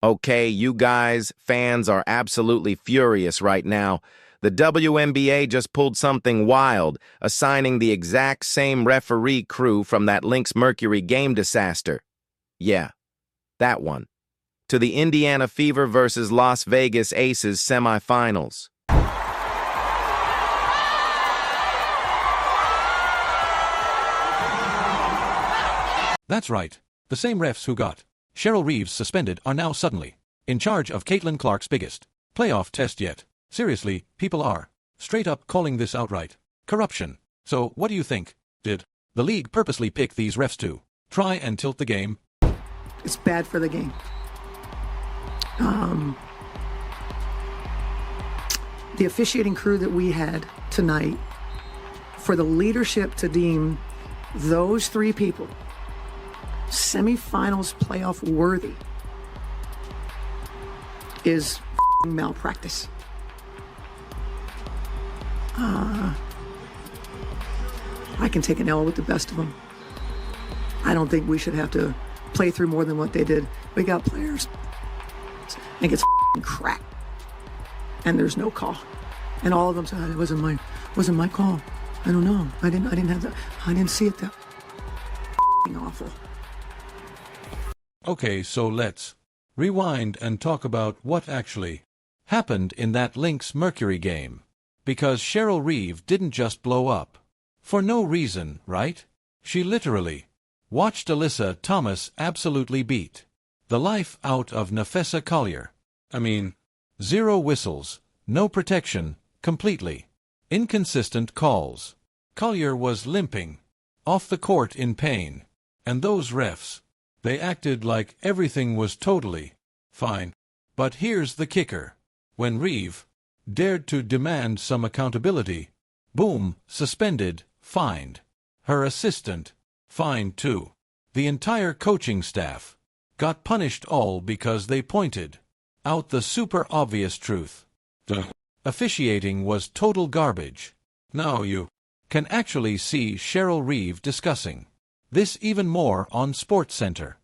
Okay, you guys, fans are absolutely furious right now. The WNBA just pulled something wild, assigning the exact same referee crew from that Lynx Mercury game disaster. Yeah, that one. To the Indiana Fever versus Las Vegas Aces semifinals. That's right. The same refs who got Cheryl Reeves suspended are now suddenly in charge of Caitlin Clark's biggest playoff test yet. Seriously, people are straight up calling this outright corruption. So what do you think? Did the league purposely pick these refs to try and tilt the game? It's bad for the game. The officiating crew that we had tonight, for the leadership to deem those three people semifinals playoff worthy is malpractice. I can take an L with the best of them. I don't think we should have to play through more than what they did. We got players and gets cracked, and there's no call, and all of them said it wasn't my call. I don't know. I didn't have that. I didn't see it that awful. Okay, so let's rewind and talk about what actually happened in that Lynx Mercury game. Because Cheryl Reeve didn't just blow up for no reason, right? She literally watched Alyssa Thomas absolutely beat the life out of Nafessa Collier. I mean, 0 whistles, no protection, completely inconsistent calls. Collier was limping off the court in pain, and those refs, they acted like everything was totally fine. But here's the kicker. When Reeve dared to demand some accountability, boom, suspended, fined. Her assistant, fined too. The entire coaching staff got punished, all because they pointed out the super obvious truth. The officiating was total garbage. Now you can actually see Cheryl Reeve discussing this even more on SportsCenter.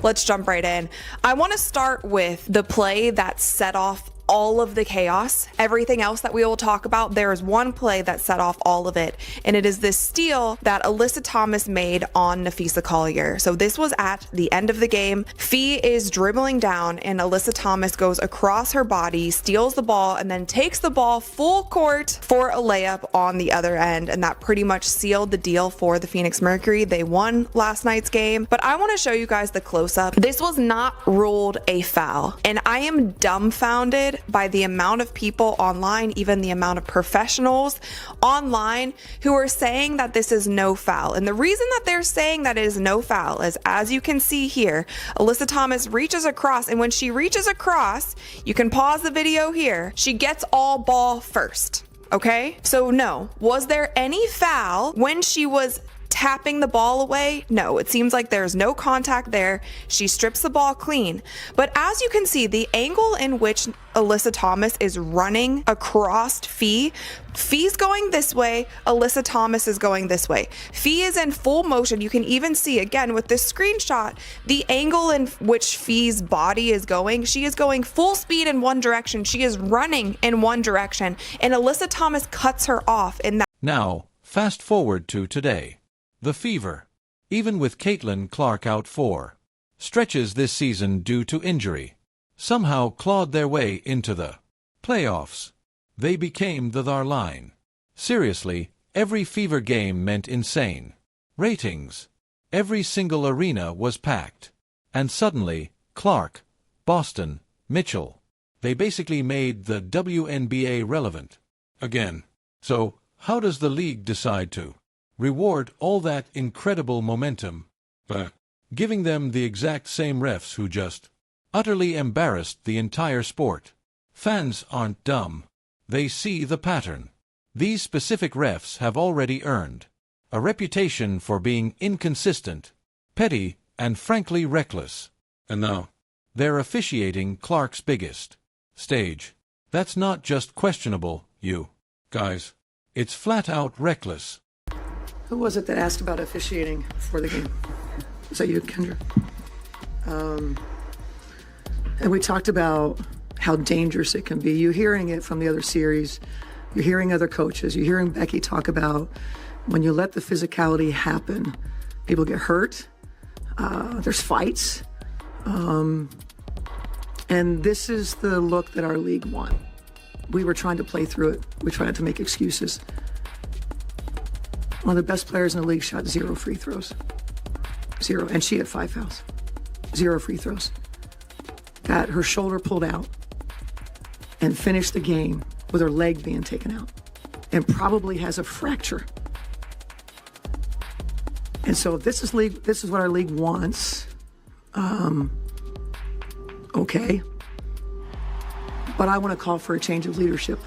Let's jump right in. I want to start with the play that set off all of the chaos. Everything else that we will talk about, there is one play that set off all of it, and it is this steal that Alyssa Thomas made on Nafessa Collier. So this was at the end of the game. Fee is dribbling down, and Alyssa Thomas goes across her body, steals the ball, and then takes the ball full court for a layup on the other end, and that pretty much sealed the deal for the Phoenix Mercury. They won last night's game, but I want to show you guys the close-up. This was not ruled a foul, and I am dumbfounded by the amount of people online, even the amount of professionals online who are saying that this is no foul. And the reason that they're saying that it is no foul is, as you can see here, Alyssa Thomas reaches across, and when she reaches across, you can pause the video here, she gets all ball first. Okay, so no, was there any foul when she was tapping the ball away? No, it seems like there's no contact there. She strips the ball clean. But as you can see, the angle in which Alyssa Thomas is running across Fee's going this way, Alyssa Thomas is going this way. Fee is in full motion. You can even see, again, with this screenshot, the angle in which Fee's body is going. She is going full speed in one direction. She is running in one direction, and Alyssa Thomas cuts her off in that. Now, fast forward to today. The Fever, even with Caitlin Clark out for stretches this season due to injury, somehow clawed their way into the playoffs. They became the thar line. Seriously, every Fever game meant insane ratings. Every single arena was packed. And suddenly, Clark, Boston, Mitchell, they basically made the WNBA relevant again. So, how does the league decide to reward all that incredible momentum by giving them the exact same refs who just utterly embarrassed the entire sport? Fans aren't dumb. They see the pattern. These specific refs have already earned a reputation for being inconsistent, petty, and frankly reckless. And now, they're officiating Clark's biggest stage. That's not just questionable, you guys. It's flat out reckless. Who was it that asked about officiating for the game? Was that you, Kendra? And we talked about how dangerous it can be. You're hearing it from the other series. You're hearing other coaches. You're hearing Becky talk about when you let the physicality happen, people get hurt. There's fights. And this is the look that our league won. We were trying to play through it. We tried to make excuses. One of the best players in the league shot 0 free throws. 0. And she had 5 fouls. 0 free throws. Got her shoulder pulled out and finished the game with her leg being taken out and probably has a fracture. And so if this is what our league wants, okay. But I want to call for a change of leadership.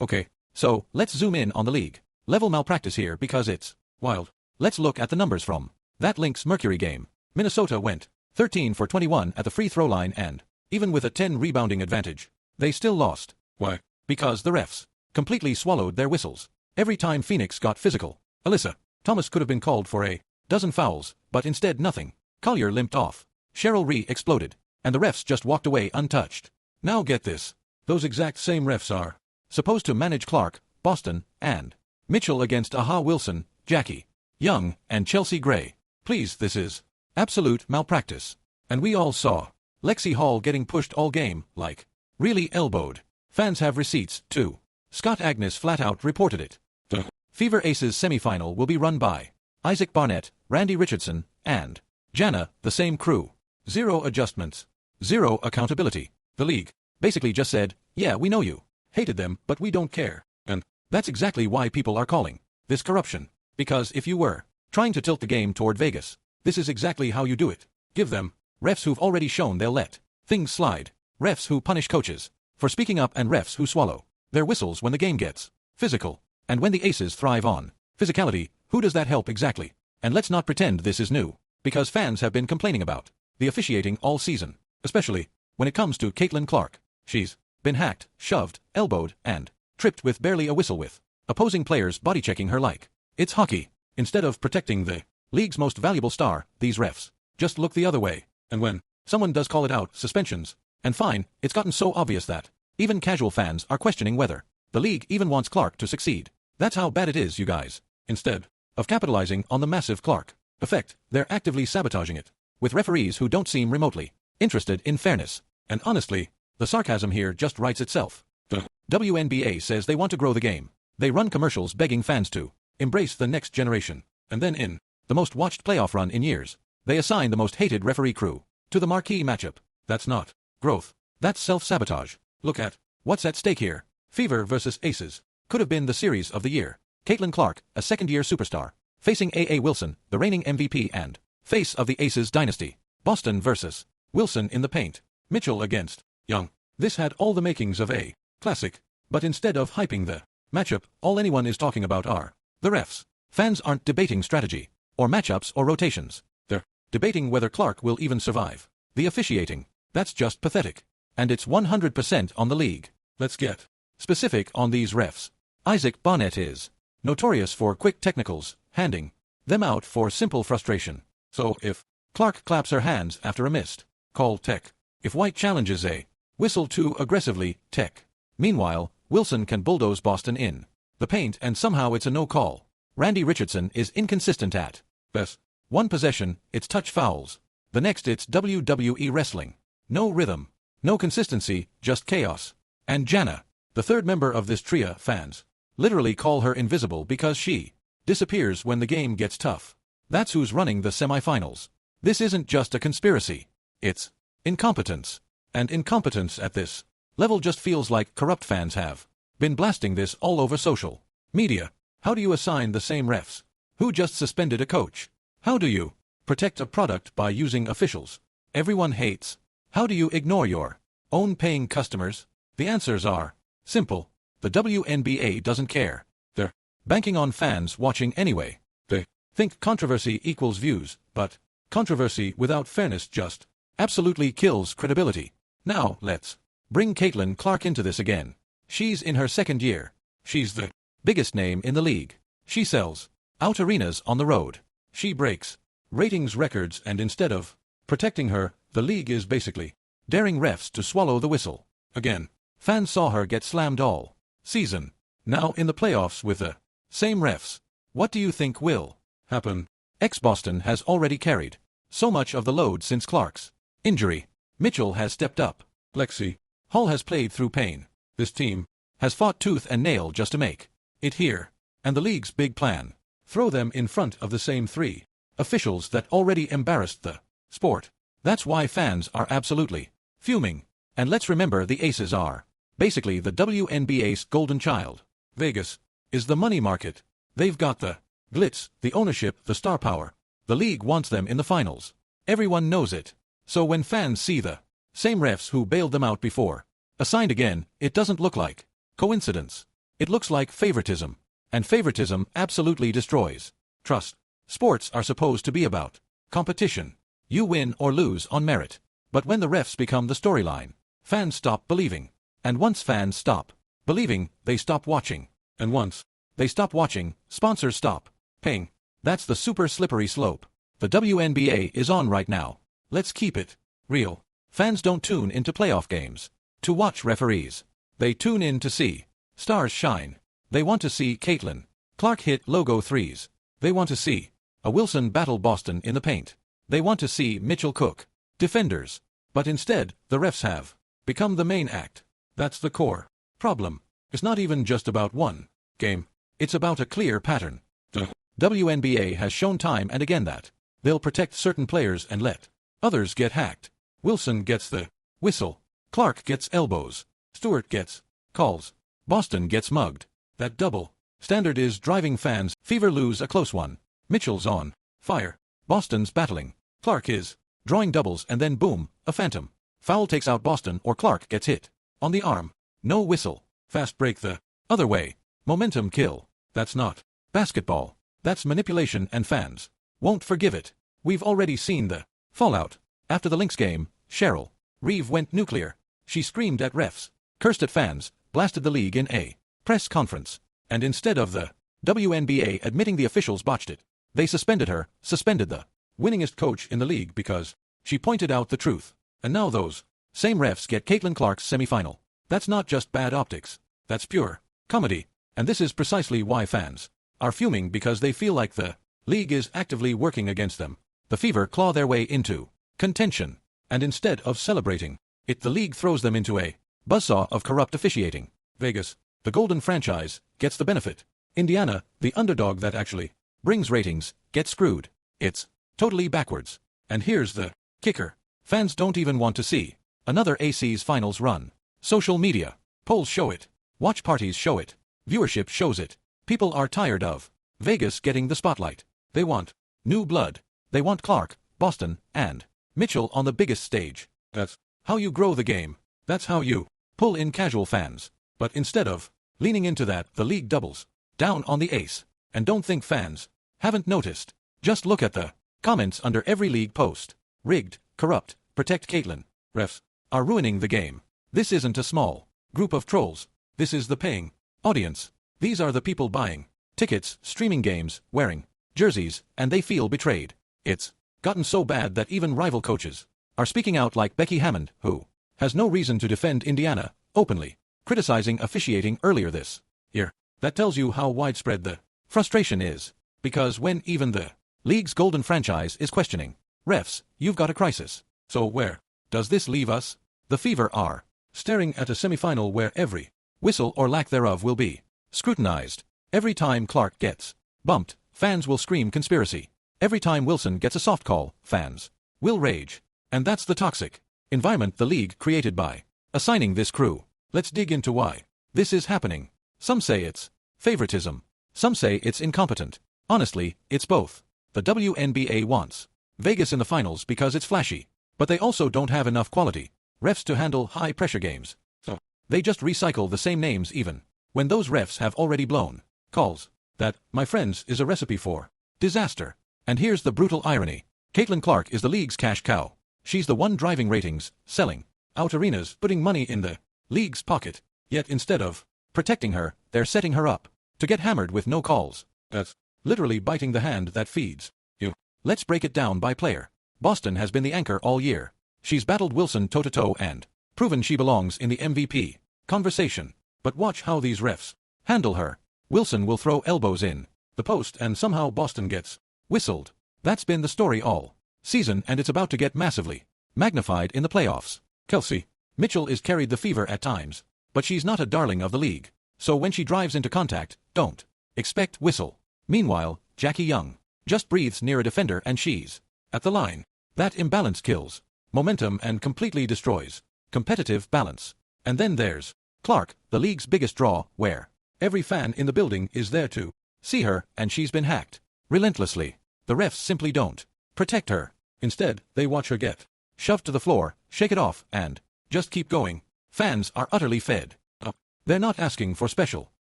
Okay, so let's zoom in on the league. Level malpractice here because it's wild. Let's look at the numbers from that Lynx Mercury game. Minnesota went 13 for 21 at the free throw line, and even with a 10 rebounding advantage, they still lost. Why? Because the refs completely swallowed their whistles. Every time Phoenix got physical, Alyssa Thomas could have been called for a dozen fouls, but instead nothing. Collier limped off. Cheryl Reeve exploded, and the refs just walked away untouched. Now get this. Those exact same refs are supposed to manage Clark, Boston, and Mitchell against Wilson, Jackie Young, and Chelsea Gray. Please, this is absolute malpractice. And we all saw Lexie Hall getting pushed all game, like really elbowed. Fans have receipts, too. Scott Agnes flat out reported it. The Fever Aces semifinal will be run by Isaac Barnett, Randy Richardson, and Jana, the same crew. 0 adjustments. 0 accountability. The league basically just said, yeah, we know you hated them, but we don't care. And that's exactly why people are calling this corruption. Because if you were trying to tilt the game toward Vegas, this is exactly how you do it. Give them refs who've already shown they'll let things slide. Refs who punish coaches for speaking up, and refs who swallow their whistles when the game gets physical. And when the Aces thrive on physicality, who does that help exactly? And let's not pretend this is new, because fans have been complaining about the officiating all season, especially when it comes to Caitlin Clark. She's been hacked, shoved, elbowed, and tripped with barely a whistle, with opposing players body-checking her like it's hockey. Instead of protecting the league's most valuable star, these refs just look the other way. And when someone does call it out, suspensions and fine, it's gotten so obvious that even casual fans are questioning whether the league even wants Clark to succeed. That's how bad it is, you guys. Instead of capitalizing on the massive Clark effect, they're actively sabotaging it with referees who don't seem remotely interested in fairness. And honestly, the sarcasm here just writes itself. The WNBA says they want to grow the game. They run commercials begging fans to embrace the next generation. And then in the most watched playoff run in years, they assign the most hated referee crew to the marquee matchup. That's not growth. That's self-sabotage. Look at what's at stake here. Fever versus Aces could have been the series of the year. Caitlin Clark, a second-year superstar, facing A.A. Wilson, the reigning MVP and face of the Aces dynasty. Boston versus Wilson in the paint. Mitchell against Young. This had all the makings of a classic, but instead of hyping the matchup, all anyone is talking about are the refs. Fans aren't debating strategy, or matchups, or rotations. They're debating whether Clark will even survive the officiating. That's just pathetic. And it's 100% on the league. Let's get specific on these refs. Isaac Barnett is notorious for quick technicals, handing them out for simple frustration. So if Clark claps her hands after a missed call, tech. If White challenges a whistle too aggressively, tech. Meanwhile, Wilson can bulldoze Boston in the paint and somehow it's a no call. Randy Richardson is inconsistent at best. One possession, it's touch fouls. The next it's WWE wrestling. No rhythm, no consistency, just chaos. And Jana, the third member of this trio, fans literally call her invisible because she disappears when the game gets tough. That's who's running the semifinals. This isn't just a conspiracy. It's incompetence. And incompetence at this level just feels like corrupt fans have been blasting this all over social media. How do you assign the same refs who just suspended a coach? How do you protect a product by using officials everyone hates? How do you ignore your own paying customers? The answers are simple. The WNBA doesn't care. They're banking on fans watching anyway. They think controversy equals views, but controversy without fairness just absolutely kills credibility. Now, let's bring Caitlin Clark into this again. She's in her second year. She's the biggest name in the league. She sells out arenas on the road. She breaks ratings records, and instead of protecting her, the league is basically daring refs to swallow the whistle. Again, fans saw her get slammed all season. Now in the playoffs with the same refs. What do you think will happen? Ex-Boston has already carried so much of the load since Clark's injury. Mitchell has stepped up. Lexie Hall has played through pain. This team has fought tooth and nail just to make it here. And the league's big plan: throw them in front of the same three officials that already embarrassed the sport. That's why fans are absolutely fuming. And let's remember, the Aces are basically the WNBA's golden child. Vegas is the money market. They've got the glitz, the ownership, the star power. The league wants them in the finals. Everyone knows it. So when fans see the same refs who bailed them out before assigned again, it doesn't look like coincidence. It looks like favoritism. And favoritism absolutely destroys trust. Sports are supposed to be about competition. You win or lose on merit. But when the refs become the storyline, fans stop believing. And once fans stop believing, they stop watching. And once they stop watching, sponsors stop paying. That's the super slippery slope the WNBA is on right now. Let's keep it real. Fans don't tune into playoff games to watch referees. They tune in to see stars shine. They want to see Caitlin Clark hit logo threes. They want to see a Wilson battle Boston in the paint. They want to see Mitchell cook defenders. But instead, the refs have become the main act. That's the core problem. It's not even just about one game. It's about a clear pattern. The WNBA has shown time and again that they'll protect certain players and let others get hacked. Wilson gets the whistle. Clark gets elbows. Stewart gets calls. Boston gets mugged. That double standard is driving fans fever. Lose a close one. Mitchell's on fire. Boston's battling. Clark is drawing doubles and then boom, a phantom foul takes out Boston, or Clark gets hit on the arm. No whistle. Fast break the other way. Momentum kill. That's not basketball. That's manipulation, and fans won't forgive it. We've already seen the fallout. After the Lynx game, Cheryl Reeve went nuclear. She screamed at refs, cursed at fans, blasted the league in a press conference. And instead of the WNBA admitting the officials botched it, they suspended her, suspended the winningest coach in the league because she pointed out the truth. And now those same refs get Caitlin Clark's semifinal. That's not just bad optics. That's pure comedy. And this is precisely why fans are fuming, because they feel like the league is actively working against them. The Fever claw their way into contention. And instead of celebrating it, the league throws them into a buzzsaw of corrupt officiating. Vegas, the golden franchise, gets the benefit. Indiana, the underdog that actually brings ratings, gets screwed. It's totally backwards. And here's the kicker. Fans don't even want to see another AC's finals run. Social media polls show it. Watch parties show it. Viewership shows it. People are tired of Vegas getting the spotlight. They want new blood. They want Clark, Boston, and Mitchell on the biggest stage. That's how you grow the game. That's how you pull in casual fans. But instead of leaning into that, the league doubles down on the ace. And don't think fans haven't noticed. Just look at the comments under every league post. Rigged, corrupt, protect Caitlin. Refs are ruining the game. This isn't a small group of trolls. This is the paying audience. These are the people buying tickets, streaming games, wearing jerseys, and they feel betrayed. It's gotten so bad that even rival coaches are speaking out, like Becky Hammond, who has no reason to defend Indiana, openly criticizing officiating earlier this year. That tells you how widespread the frustration is. Because when even the league's golden franchise is questioning refs, you've got a crisis. So where does this leave us? The Fever are staring at a semifinal where every whistle or lack thereof will be scrutinized. Every time Clark gets bumped, fans will scream conspiracy. Every time Wilson gets a soft call, fans will rage. And that's the toxic environment the league created by assigning this crew. Let's dig into why this is happening. Some say it's favoritism. Some say it's incompetent. Honestly, it's both. The WNBA wants Vegas in the finals because it's flashy. But they also don't have enough quality refs to handle high-pressure games. So they just recycle the same names even when those refs have already blown calls. That, my friends, is a recipe for disaster. And here's the brutal irony. Caitlin Clark is the league's cash cow. She's the one driving ratings, selling out arenas, putting money in the league's pocket. Yet instead of protecting her, they're setting her up to get hammered with no calls. That's literally biting the hand that feeds you. Let's break it down by player. Boston has been the anchor all year. She's battled Wilson toe-to-toe and proven she belongs in the MVP conversation. But watch how these refs handle her. Wilson will throw elbows in the post and somehow Boston gets whistled. That's been the story all season, and it's about to get massively magnified in the playoffs. Kelsey Mitchell is carried the fever at times, but she's not a darling of the league. So when she drives into contact, don't expect whistle. Meanwhile, Jackie Young just breathes near a defender and she's at the line. That imbalance kills momentum and completely destroys competitive balance. And then there's Clark, the league's biggest draw, where every fan in the building is there to see her, and she's been hacked relentlessly. The refs simply don't protect her. Instead, they watch her get shoved to the floor, shake it off, and just keep going. Fans are utterly fed up. They're not asking for special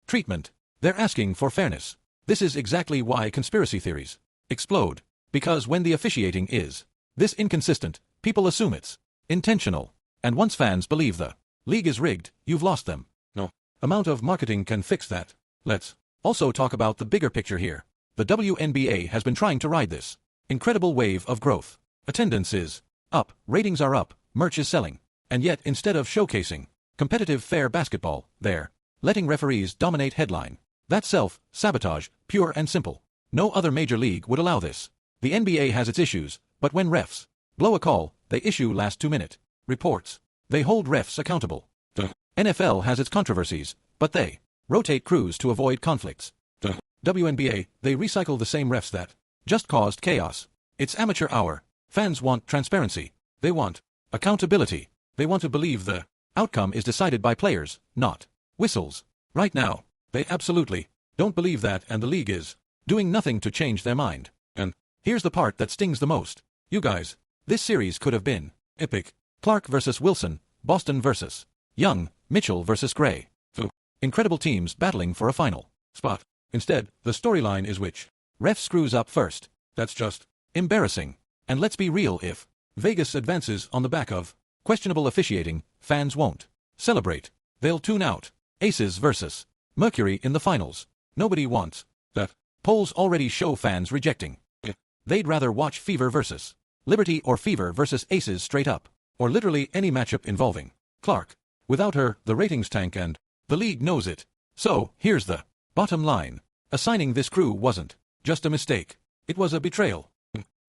treatment. They're asking for fairness. This is exactly why conspiracy theories explode. Because when the officiating is this inconsistent, people assume it's intentional. And once fans believe the league is rigged, you've lost them. No amount of marketing can fix that. Let's also talk about the bigger picture here. The WNBA has been trying to ride this incredible wave of growth. Attendance is up, ratings are up, merch is selling. And yet, instead of showcasing competitive fair basketball, they're letting referees dominate headline. That's self-sabotage, pure and simple. No other major league would allow this. The NBA has its issues, but when refs blow a call, they issue last 2-minute reports. They hold refs accountable. The NFL has its controversies, but they rotate crews to avoid conflicts. The WNBA, they recycle the same refs that just caused chaos. It's amateur hour. Fans want transparency. They want accountability. They want to believe the outcome is decided by players, not whistles. Right now, they absolutely don't believe that, and the league is doing nothing to change their mind. And here's the part that stings the most. You guys, this series could have been epic. Clark versus Wilson, Boston versus Young, Mitchell versus Gray. Two incredible teams battling for a final spot. Instead, the storyline is which ref screws up first. That's just embarrassing. And let's be real, if Vegas advances on the back of questionable officiating, fans won't celebrate. They'll tune out. Aces versus Mercury in the finals. Nobody wants that. Polls already show fans rejecting it. They'd rather watch Fever versus Liberty or Fever versus Aces straight up. Or literally any matchup involving Clark. Without her, the ratings tank, and the league knows it. So, here's the bottom line. Assigning this crew wasn't just a mistake. It was a betrayal.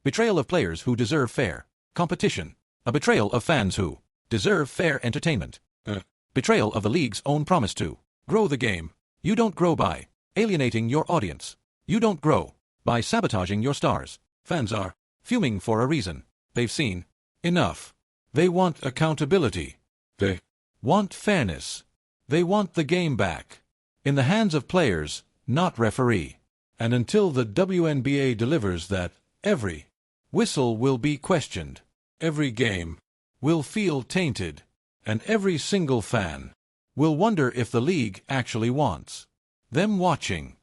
Betrayal of players who deserve fair competition. A betrayal of fans who deserve fair entertainment. Betrayal of the league's own promise to grow the game. You don't grow by alienating your audience. You don't grow by sabotaging your stars. Fans are fuming for a reason. They've seen enough. They want accountability. They want fairness. They want the game back in the hands of players, not referee. And until the WNBA delivers that, every whistle will be questioned. Every game will feel tainted. And every single fan will wonder if the league actually wants them watching.